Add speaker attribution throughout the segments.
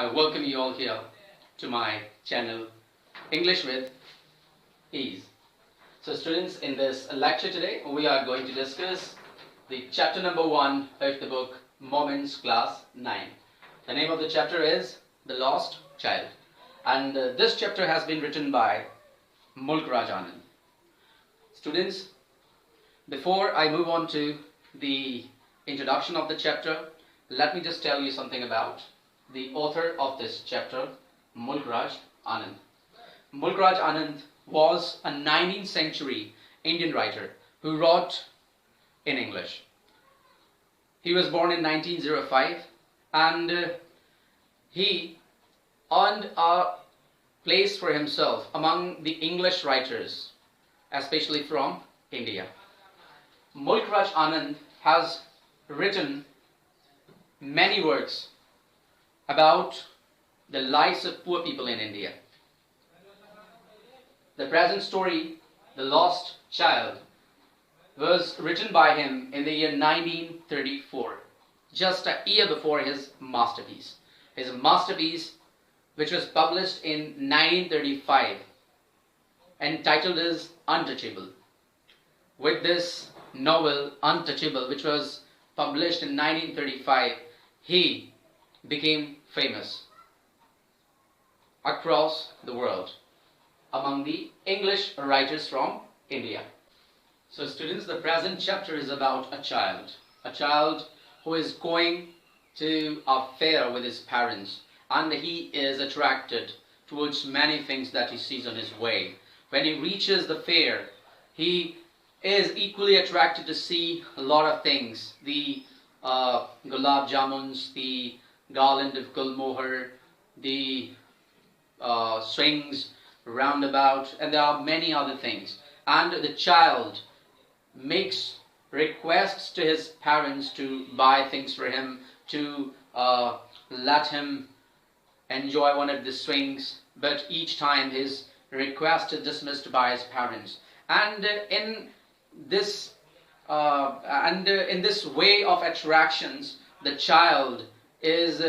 Speaker 1: I welcome you all here to my channel English with Ease. So students, in this lecture today we are going to discuss the chapter number 1 of the book Moments, class 9. The name of the chapter is The Lost Child, and this chapter has been written by Mulk Anand. Students, before I move on to the introduction of the chapter, let me just tell you something about the author of this chapter, Mulk Anand. Mulk Anand was a 19th century Indian writer who wrote in English. He was born in 1905 and he earned a place for himself among the English writers, especially from India. Mulk Anand has written many works about the lives of poor people in India. The present story, The Lost Child, was written by him in the year 1934, just a year before his masterpiece. His masterpiece, which was published in 1935, entitled as Untouchable. With this novel, Untouchable, which was published in 1935, he became famous across the world among the English writers from India. So students, the present chapter is about a child who is going to a fair with his parents, and he is attracted towards many things that he sees on his way. When he reaches the fair, he is equally attracted to see a lot of things, the gulab jamuns, the garland of gulmohar, the swings, roundabout, and there are many other things. And the child makes requests to his parents to buy things for him, to let him enjoy one of the swings, but each time his request is dismissed by his parents. And in this way of attractions, the child is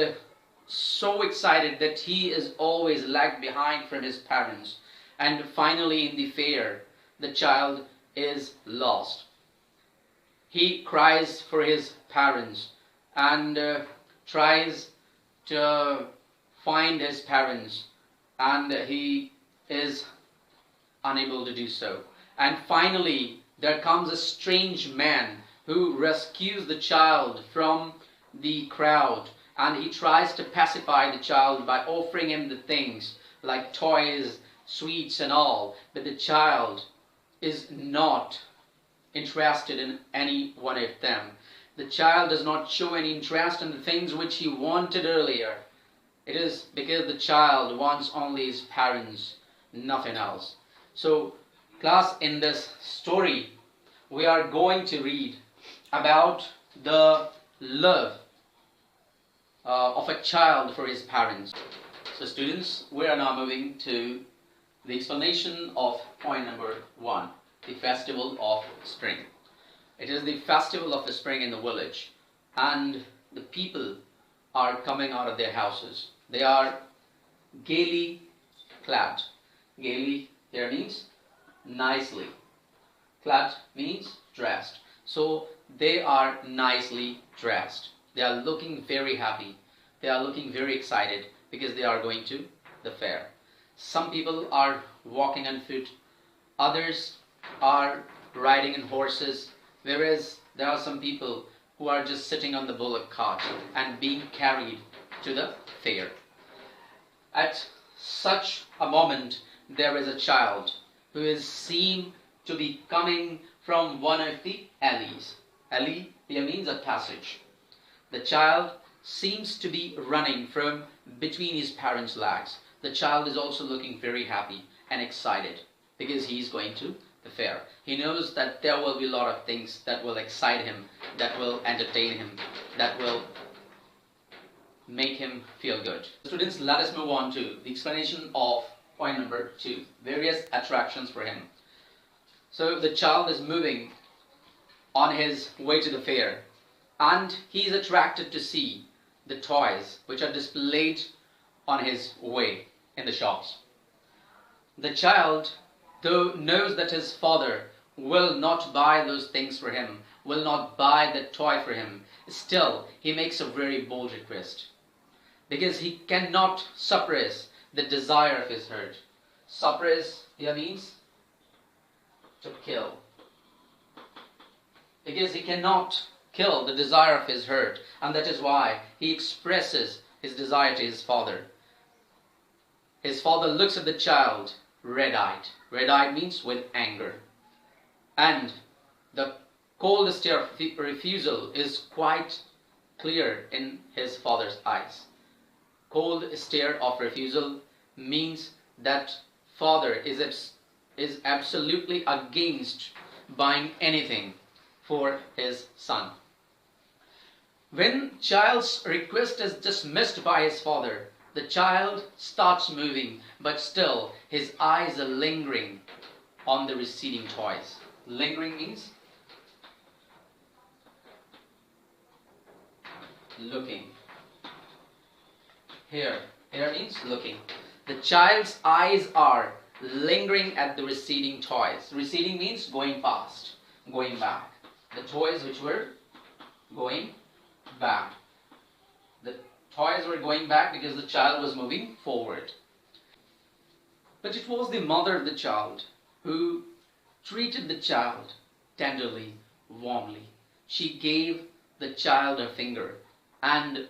Speaker 1: so excited that he is always lagged behind from his parents. And finally, in the fair, the child is lost. He cries for his parents and tries to find his parents, and he is unable to do so. And finally, there comes a strange man who rescues the child from the crowd, and he tries to pacify the child by offering him the things like toys, sweets and all. But the child is not interested in any one of them. The child does not show any interest in the things which he wanted earlier. It is because the child wants only his parents, nothing else. So class, in this story we are going to read about the love of a child for his parents. So students, we are now moving to the explanation of point number 1, the festival of spring. It is the festival of the spring in the village, and the people are coming out of their houses. They are gaily clad. Gaily here means nicely. Clad means dressed. So they are nicely dressed. They are looking very happy. They are looking very excited because they are going to the fair. Some people are walking on foot. Others are riding in horses. Whereas there are some people who are just sitting on the bullock cart and being carried to the fair. At such a moment, there is a child who is seen to be coming from one of the alleys. Alley here means a passage. The child seems to be running from between his parents' legs. The child is also looking very happy and excited because he is going to the fair. He knows that there will be a lot of things that will excite him, that will entertain him, that will make him feel good. Students, let us move on to the explanation of point number 2, various attractions for him. So the child is moving on his way to the fair, and he is attracted to see the toys which are displayed on his way in the shops. The child, though knows that his father will not buy those things for him, will not buy the toy for him, still he makes a very bold request, because he cannot suppress the desire of his heart. Suppress here means to kill, because he cannot kill the desire of his heart, and that is why he expresses his desire to his father. His father looks at the child red-eyed. Red-eyed means with anger. And the cold stare of refusal is quite clear in his father's eyes. Cold stare of refusal means that father is absolutely against buying anything for his son. When child's request is dismissed by his father, the child starts moving, but still his eyes are lingering on the receding toys. Lingering means looking. Here means looking. The child's eyes are lingering at the receding toys. Receding means going past, going back. The toys which were going back. The toys were going back because the child was moving forward. But it was the mother of the child who treated the child tenderly, warmly. She gave the child a finger and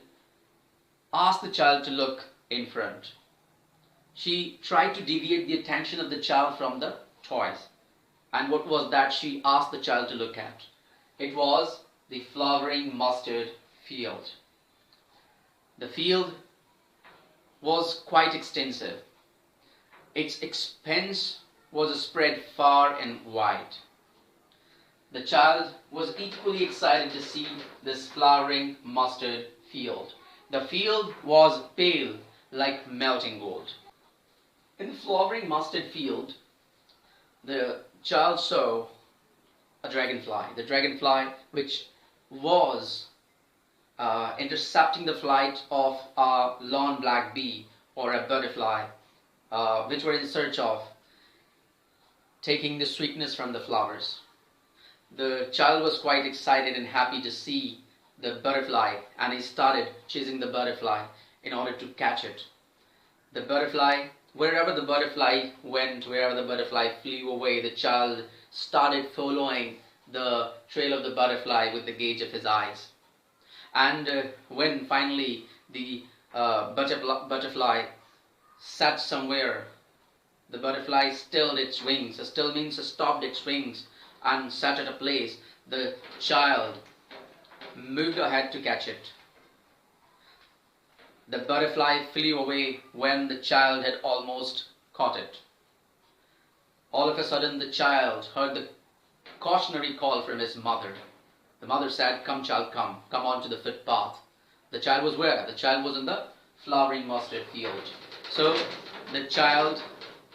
Speaker 1: asked the child to look in front. She tried to deviate the attention of the child from the toys. And what was that she asked the child to look at? It was the flowering mustard field. The field was quite extensive. Its expanse was spread far and wide. The child was equally excited to see this flowering mustard field. The field was pale like melting gold. In the flowering mustard field, the child saw a dragonfly. The dragonfly which was intercepting the flight of a lawn black bee or a butterfly, which were in search of taking the sweetness from the flowers. The child was quite excited and happy to see the butterfly, and he started chasing the butterfly in order to catch it. The butterfly, wherever the butterfly went, wherever the butterfly flew away, the child started following the trail of the butterfly with the gauge of his eyes. And when finally the butterfly sat somewhere, the butterfly stilled its wings. Still means stopped its wings and sat at a place. The child moved ahead to catch it. The butterfly flew away when the child had almost caught it. All of a sudden the child heard the cautionary call from his mother. The mother said, "Come child, come onto the footpath." The child was where? The child was in the flowering mustard field. So the child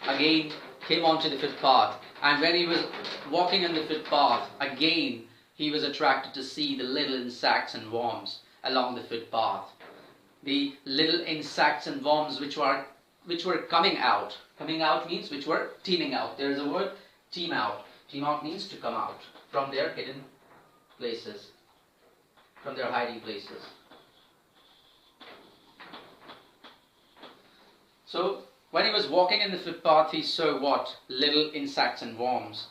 Speaker 1: again came onto the footpath, and when he was walking on the footpath, again he was attracted to see the little insects and worms along the footpath. The little insects and worms which were coming out. Coming out means which were teeming out. There is a word, teem out. Teem out means to come out from their hidden places, from their hiding places. So when he was walking in the footpath, he saw what? Little insects and worms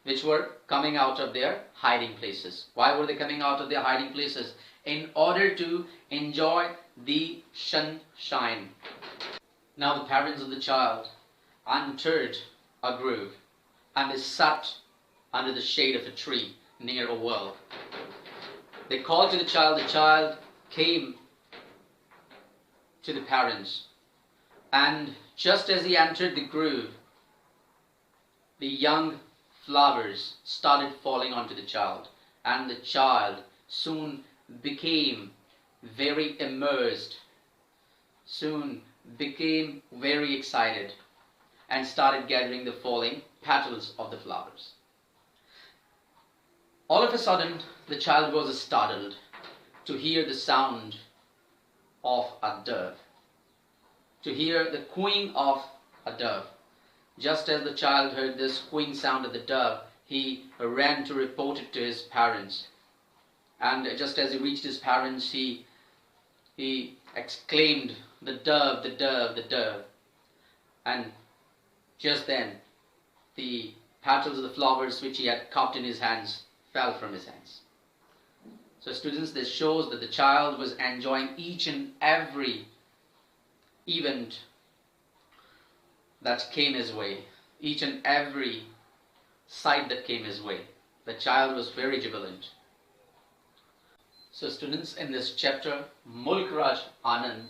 Speaker 1: which were coming out of their hiding places. Why were they coming out of their hiding places? In order to enjoy the sunshine. Now the parents of the child entered a grove, and they sat under the shade of a tree near a well. They called to the child came to the parents, and just as he entered the grove, the young flowers started falling onto the child, and the child soon became very immersed, soon became very excited, and started gathering the falling petals of the flowers. All of a sudden, the child was startled to hear the sound of a dove. to hear the cooing of a dove. Just as the child heard this cooing sound of the dove, he ran to report it to his parents. And just as he reached his parents, he exclaimed, "The dove, the dove, the dove." And just then, the petals of the flowers which he had cupped in his hands fell from his hands. So students, this shows that the child was enjoying each and every event that came his way, each and every sight that came his way. The child was very jubilant. So students, in this chapter, Mulk Anand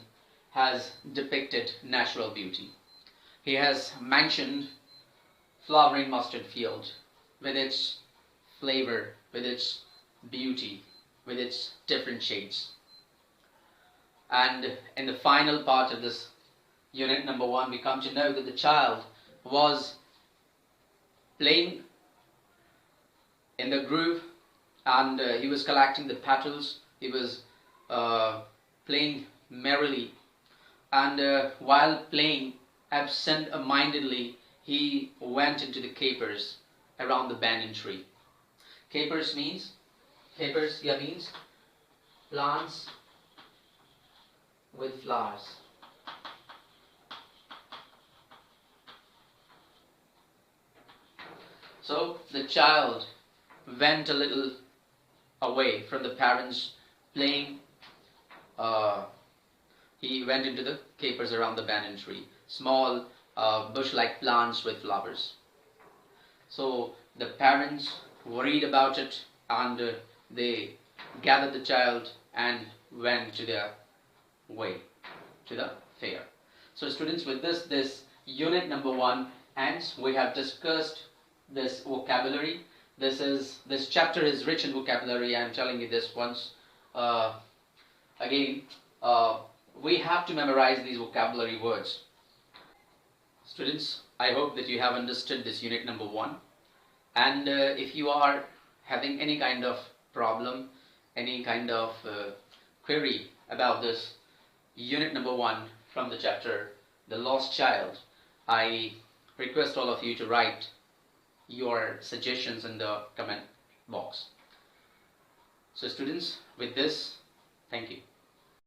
Speaker 1: has depicted natural beauty. He has mentioned flowering mustard field with its flavor, with its beauty, with its different shades. And in the final part of this unit number 1, we come to know that the child was playing in the grove, and he was collecting the petals. He was playing merrily, and while playing absent-mindedly, he went into the capers around the banyan tree. Capers means plants with flowers. So the child went a little away from the parents playing. He went into the capers around the banyan tree, small bush-like plants with flowers. So the parents worried about it, and they gathered the child and went to their way, to the fair. So students, with this unit number 1 ends. We have discussed this vocabulary. This chapter is rich in vocabulary. I am telling you this once again. We have to memorize these vocabulary words. Students, I hope that you have understood this unit number 1. And if you are having any kind of problem, any kind of query about this unit number 1 from the chapter The Lost Child, I request all of you to write your suggestions in the comment box. So students, with this, thank you.